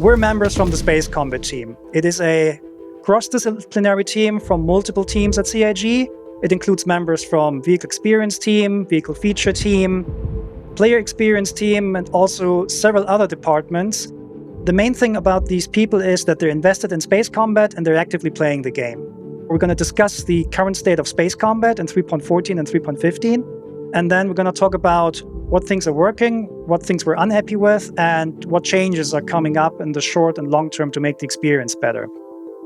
We're members from the Space Combat team. It is a cross-disciplinary team from multiple teams at CIG. It includes members from Vehicle Experience team, Vehicle Feature team, Player Experience team, and also several other departments. The main thing about these people is that they're invested in space combat and they're actively playing the game. We're going to discuss the current state of space combat in 3.14 and 3.15. And then we're going to talk about what things are working, what things we're unhappy with, and what changes are coming up in the short and long term to make the experience better.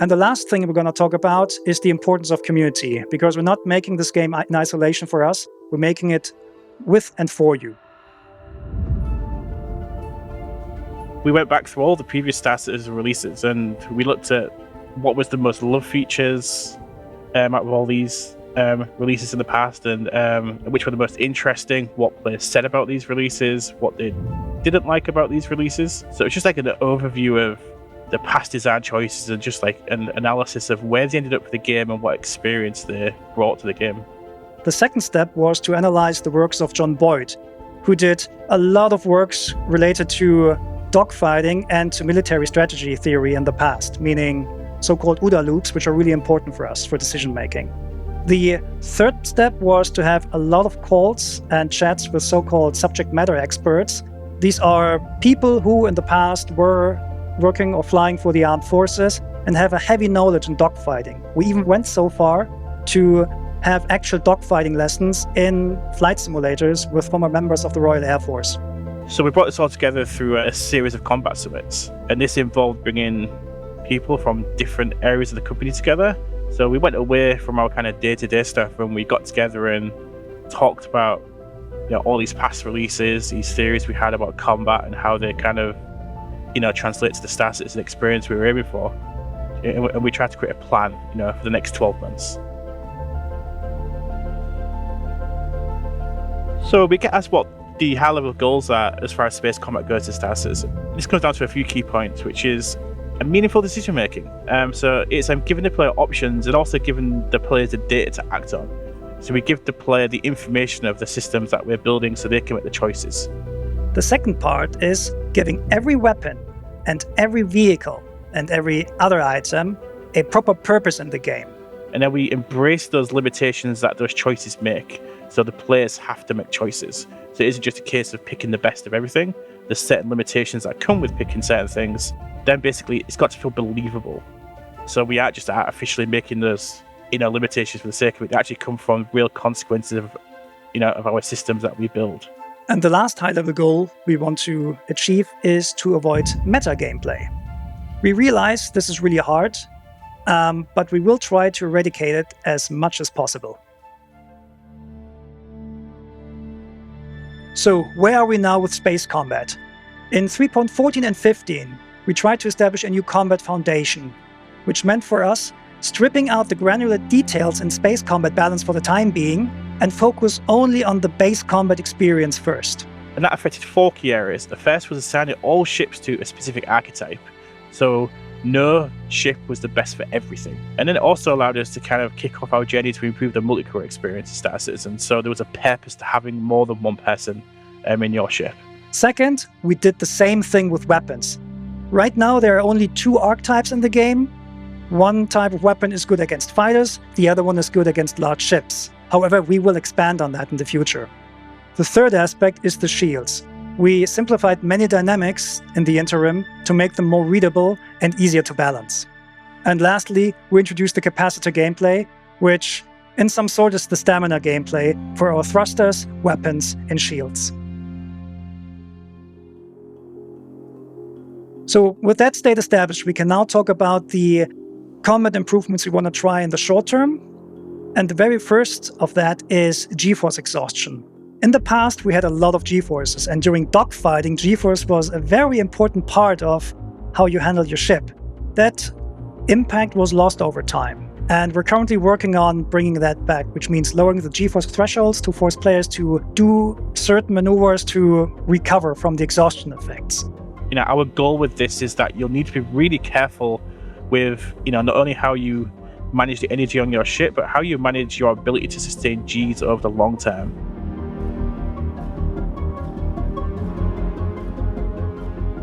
And the last thing we're going to talk about is the importance of community, because we're not making this game in isolation for us. We're making it with and for you. We went back through all the previous Star Citizen releases and we looked at what was the most loved features out of all these releases in the past, and which were the most interesting, what players said about these releases, what they didn't like about these releases. So it's just like an overview of the past design choices and just like an analysis of where they ended up with the game and what experience they brought to the game. The second step was to analyze the works of John Boyd, who did a lot of works related to dogfighting and to military strategy theory in the past, meaning so-called OODA loops, which are really important for us for decision making. The third step was to have a lot of calls and chats with so-called subject matter experts. These are people who in the past were working or flying for the armed forces and have a heavy knowledge in dogfighting. We even went so far to have actual dogfighting lessons in flight simulators with former members of the Royal Air Force. So we brought this all together through a series of combat summits, and this involved bringing people from different areas of the company together. So we went away from our kind of day-to-day stuff and we got together and talked about all these past releases, these theories we had about combat and how they kind of translate to the Star Citizen experience we were aiming for. And we tried to create a plan for the next 12 months. So we get asked what the high-level goals are as far as space combat goes to Star Citizen. This comes down to a few key points, which is a meaningful decision making. So it's giving the player options and also giving the players the data to act on. So we give the player the information of the systems that we're building so they can make the choices. The second part is giving every weapon and every vehicle and every other item a proper purpose in the game. And then we embrace those limitations that those choices make. So the players have to make choices. So it isn't just a case of picking the best of everything. There's certain limitations that come with picking certain things. Then basically it's got to feel believable. So we aren't just artificially making those limitations for the sake of it. They actually come from real consequences of our systems that we build. And the last high-level goal we want to achieve is to avoid meta gameplay. We realize this is really hard, but we will try to eradicate it as much as possible. So where are we now with space combat? In 3.14 and 15, we tried to establish a new combat foundation, which meant for us stripping out the granular details in space combat balance for the time being and focus only on the base combat experience first. And that affected 4 key areas. The first was assigning all ships to a specific archetype. So no ship was the best for everything. And then it also allowed us to kind of kick off our journey to improve the multicore experience in Star Citizen. So there was a purpose to having more than one person in your ship. Second, we did the same thing with weapons. Right now, there are only 2 archetypes in the game. One type of weapon is good against fighters, the other one is good against large ships. However, we will expand on that in the future. The third aspect is the shields. We simplified many dynamics in the interim to make them more readable and easier to balance. And lastly, we introduced the capacitor gameplay, which in some sort is the stamina gameplay for our thrusters, weapons, and shields. So with that state established, we can now talk about the combat improvements we want to try in the short term. And the very first of that is G-force exhaustion. In the past, we had a lot of G-forces, and during dogfighting, G-force was a very important part of how you handle your ship. That impact was lost over time, and we're currently working on bringing that back, which means lowering the G-force thresholds to force players to do certain maneuvers to recover from the exhaustion effects. Our goal with this is that you'll need to be really careful with, not only how you manage the energy on your ship, but how you manage your ability to sustain Gs over the long term.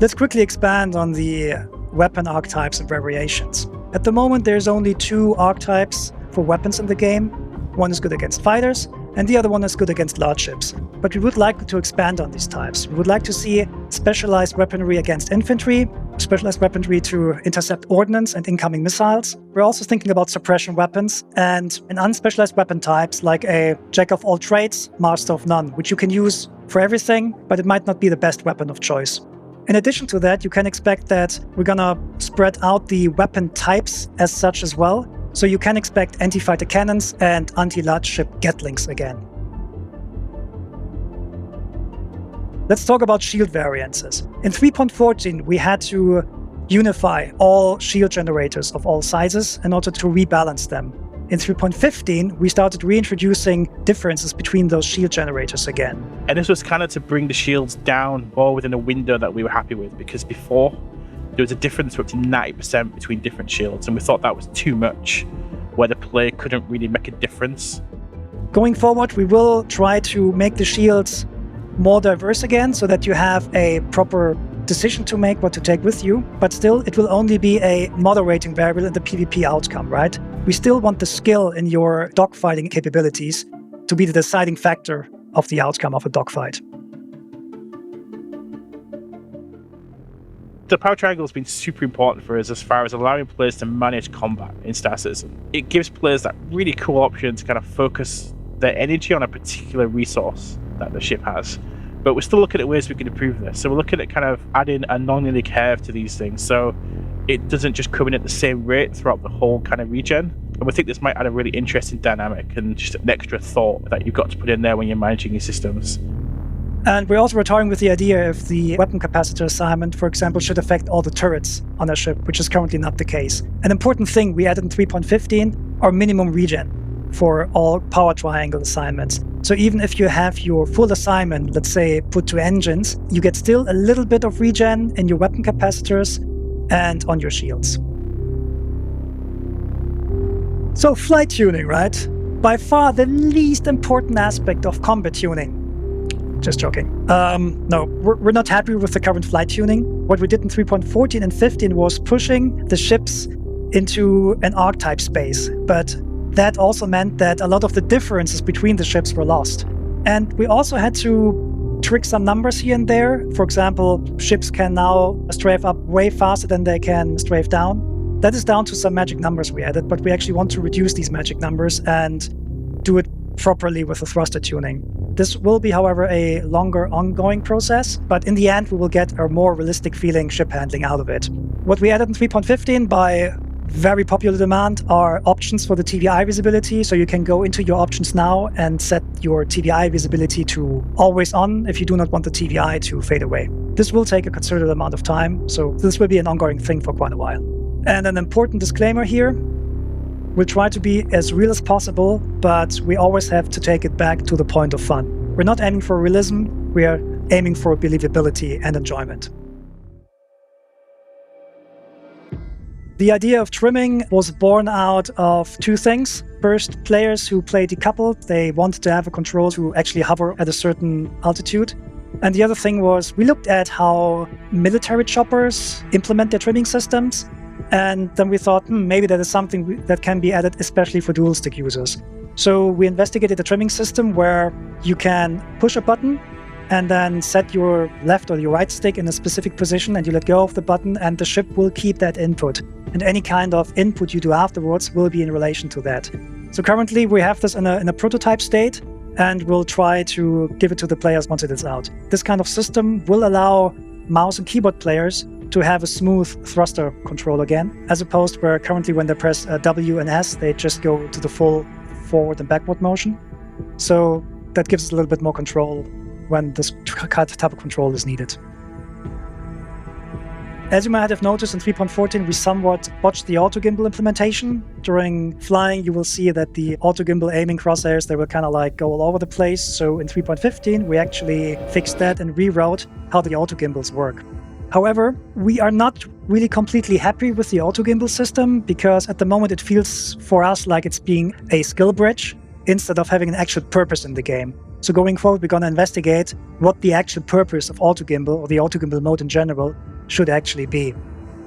Let's quickly expand on the weapon archetypes and variations. At the moment, there's only 2 archetypes for weapons in the game. One is good against fighters, and the other one is good against large ships. But we would like to expand on these types. We would like to see specialized weaponry against infantry, specialized weaponry to intercept ordnance and incoming missiles. We're also thinking about suppression weapons and an unspecialized weapon types like a jack of all trades, master of none, which you can use for everything, but it might not be the best weapon of choice. In addition to that, you can expect that we're gonna spread out the weapon types as such as well. So you can expect anti-fighter cannons and anti-large ship Gatlings again. Let's talk about shield variances. In 3.14, we had to unify all shield generators of all sizes in order to rebalance them. In 3.15, we started reintroducing differences between those shield generators again. And this was kind of to bring the shields down more within a window that we were happy with, because before there was a difference of up to 90% between different shields, and we thought that was too much, where the player couldn't really make a difference. Going forward, we will try to make the shields more diverse again, so that you have a proper decision to make what to take with you, but still it will only be a moderating variable in the PvP outcome, right? We still want the skill in your dogfighting capabilities to be the deciding factor of the outcome of a dogfight. The power triangle has been super important for us as far as allowing players to manage combat in Star Citizen. It gives players that really cool option to kind of focus their energy on a particular resource that the ship has. But we're still looking at ways we can improve this. So we're looking at kind of adding a non-linear curve to these things, so it doesn't just come in at the same rate throughout the whole kind of region. And we think this might add a really interesting dynamic and just an extra thought that you've got to put in there when you're managing your systems. And we're also retiring with the idea if the weapon capacitor assignment, for example, should affect all the turrets on a ship, which is currently not the case. An important thing we added in 3.15 are minimum regen for all power triangle assignments. So even if you have your full assignment, let's say, put to engines, you get still a little bit of regen in your weapon capacitors and on your shields. So flight tuning, right? By far the least important aspect of combat tuning. Just joking. No, we're not happy with the current flight tuning. What we did in 3.14 and 15 was pushing the ships into an archetype space, but that also meant that a lot of the differences between the ships were lost. And we also had to trick some numbers here and there. For example, ships can now strafe up way faster than they can strafe down. That is down to some magic numbers we added, but we actually want to reduce these magic numbers and do it properly with the thruster tuning. This will be, however, a longer ongoing process, but in the end, we will get a more realistic feeling ship handling out of it. What we added in 3.15 by very popular demand are options for the TVI visibility. So you can go into your options now and set your TVI visibility to always on if you do not want the TVI to fade away. This will take a considerable amount of time, so this will be an ongoing thing for quite a while. And an important disclaimer here, we'll try to be as real as possible, but we always have to take it back to the point of fun. We're not aiming for realism, we are aiming for believability and enjoyment. The idea of trimming was born out of 2 things. First, players who play decoupled, they wanted to have a control to actually hover at a certain altitude. And the other thing was, we looked at how military choppers implement their trimming systems. And then we thought, maybe that is something that can be added, especially for dual stick users. So we investigated a trimming system where you can push a button and then set your left or your right stick in a specific position, and you let go of the button, and the ship will keep that input. And any kind of input you do afterwards will be in relation to that. So currently we have this in a prototype state, and we'll try to give it to the players once it is out. This kind of system will allow mouse and keyboard players to have a smooth thruster control again, as opposed where currently when they press W and S, they just go to the full forward and backward motion. So that gives us a little bit more control when this type of control is needed. As you might have noticed in 3.14, we somewhat botched the auto gimbal implementation. During flying, you will see that the auto gimbal aiming crosshairs, they will kind of like go all over the place. So in 3.15, we actually fixed that and rewrote how the auto gimbals work. However, we are not really completely happy with the auto gimbal system because at the moment it feels for us like it's being a skill bridge instead of having an actual purpose in the game. So going forward, we're going to investigate what the actual purpose of auto gimbal or the auto gimbal mode in general should actually be.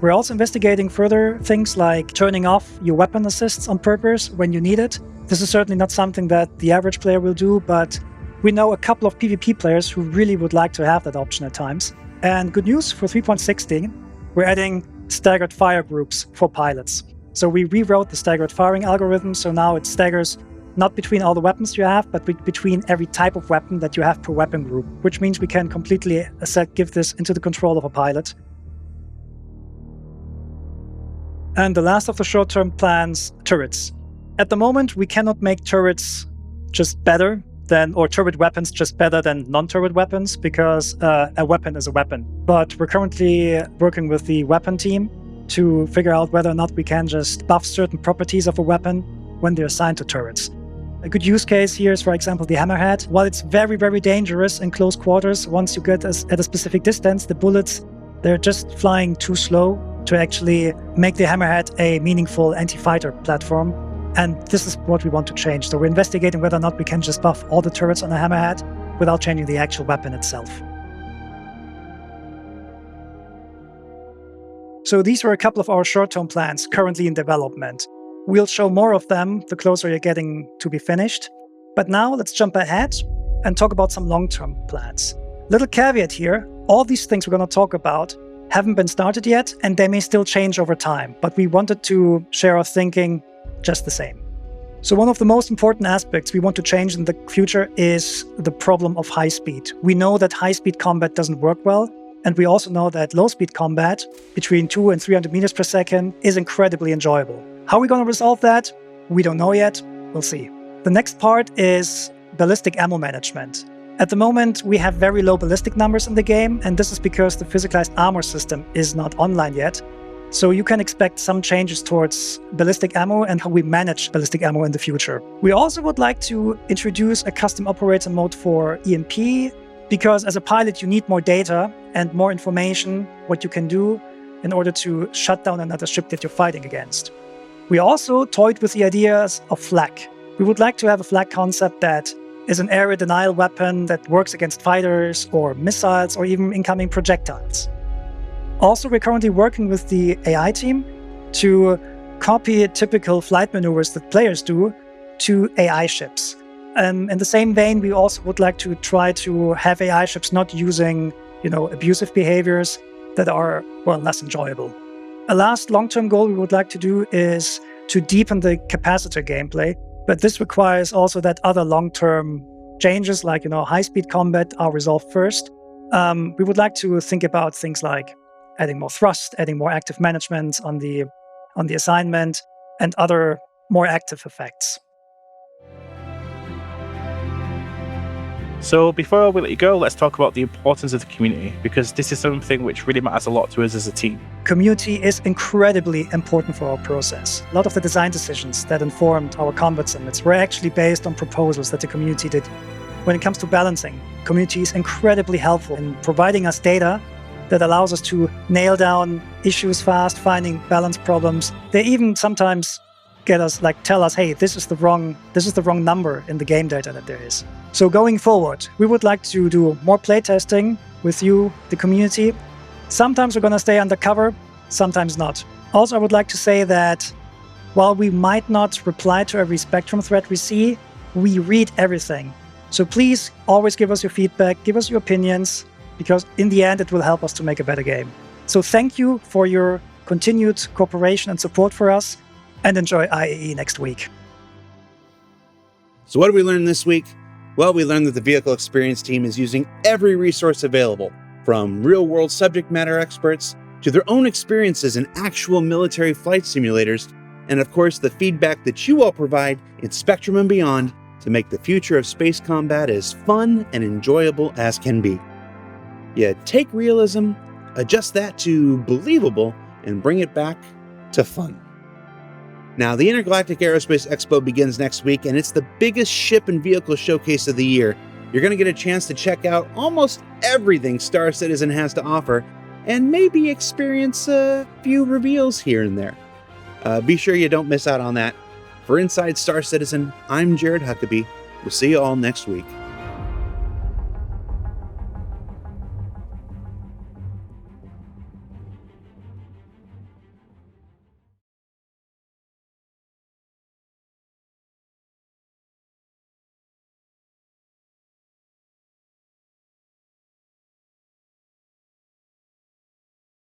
We're also investigating further things like turning off your weapon assists on purpose when you need it. This is certainly not something that the average player will do, but we know a couple of PvP players who really would like to have that option at times. And good news for 3.16, we're adding staggered fire groups for pilots. So we rewrote the staggered firing algorithm, so now it staggers not between all the weapons you have, but between every type of weapon that you have per weapon group, which means we can completely give this into the control of a pilot. And the last of the short-term plans, turrets. At the moment, we cannot make turrets just better than, or turret weapons just better than non-turret weapons, because a weapon is a weapon. But we're currently working with the weapon team to figure out whether or not we can just buff certain properties of a weapon when they're assigned to turrets. A good use case here is, for example, the hammerhead. While it's very, very dangerous in close quarters, once you get at a specific distance, the bullets, they're just flying too slow to actually make the hammerhead a meaningful anti-fighter platform. And this is what we want to change. So we're investigating whether or not we can just buff all the turrets on a hammerhead without changing the actual weapon itself. So these were a couple of our short-term plans currently in development. We'll show more of them the closer you're getting to be finished. But now let's jump ahead and talk about some long-term plans. Little caveat here, all these things we're going to talk about haven't been started yet, and they may still change over time, but we wanted to share our thinking just the same. So one of the most important aspects we want to change in the future is the problem of high speed. We know that high-speed combat doesn't work well, and we also know that low-speed combat between 200 and 300 meters per second is incredibly enjoyable. How are we going to resolve that? We don't know yet. We'll see. The next part is ballistic ammo management. At the moment, we have very low ballistic numbers in the game, and this is because the physicalized armor system is not online yet. So you can expect some changes towards ballistic ammo and how we manage ballistic ammo in the future. We also would like to introduce a custom operator mode for EMP, because as a pilot, you need more data and more information, what you can do in order to shut down another ship that you're fighting against. We also toyed with the ideas of flak. We would like to have a flak concept that is an area denial weapon that works against fighters or missiles or even incoming projectiles. Also, we're currently working with the AI team to copy typical flight maneuvers that players do to AI ships. In the same vein, we also would like to try to have AI ships not using, abusive behaviors that are, less enjoyable. A last long-term goal we would like to do is to deepen the capacitor gameplay, but this requires also that other long-term changes like, high-speed combat are resolved first. We would like to think about things like adding more thrust, adding more active management on the assignment, and other more active effects. So before we let you go, let's talk about the importance of the community, because this is something which really matters a lot to us as a team. Community is incredibly important for our process. A lot of the design decisions that informed our combat summits were actually based on proposals that the community did. When it comes to balancing, community is incredibly helpful in providing us data that allows us to nail down issues fast, finding balance problems. They even sometimes tell us, hey, this is the wrong number in the game data that there is. So going forward, we would like to do more playtesting with you, the community. Sometimes we're going to stay undercover, sometimes not. Also, I would like to say that while we might not reply to every Spectrum thread we see, we read everything. So please always give us your feedback, give us your opinions, because in the end, it will help us to make a better game. So thank you for your continued cooperation and support for us, and enjoy IAE next week. So what did we learn this week? Well, we learned that the vehicle experience team is using every resource available, from real-world subject matter experts to their own experiences in actual military flight simulators, and of course the feedback that you all provide in Spectrum and beyond to make the future of space combat as fun and enjoyable as can be. You take realism, adjust that to believable, and bring it back to fun. Now, the Intergalactic Aerospace Expo begins next week, and it's the biggest ship and vehicle showcase of the year. You're going to get a chance to check out almost everything Star Citizen has to offer, and maybe experience a few reveals here and there. Be sure you don't miss out on that. For Inside Star Citizen, I'm Jared Huckabee. We'll see you all next week.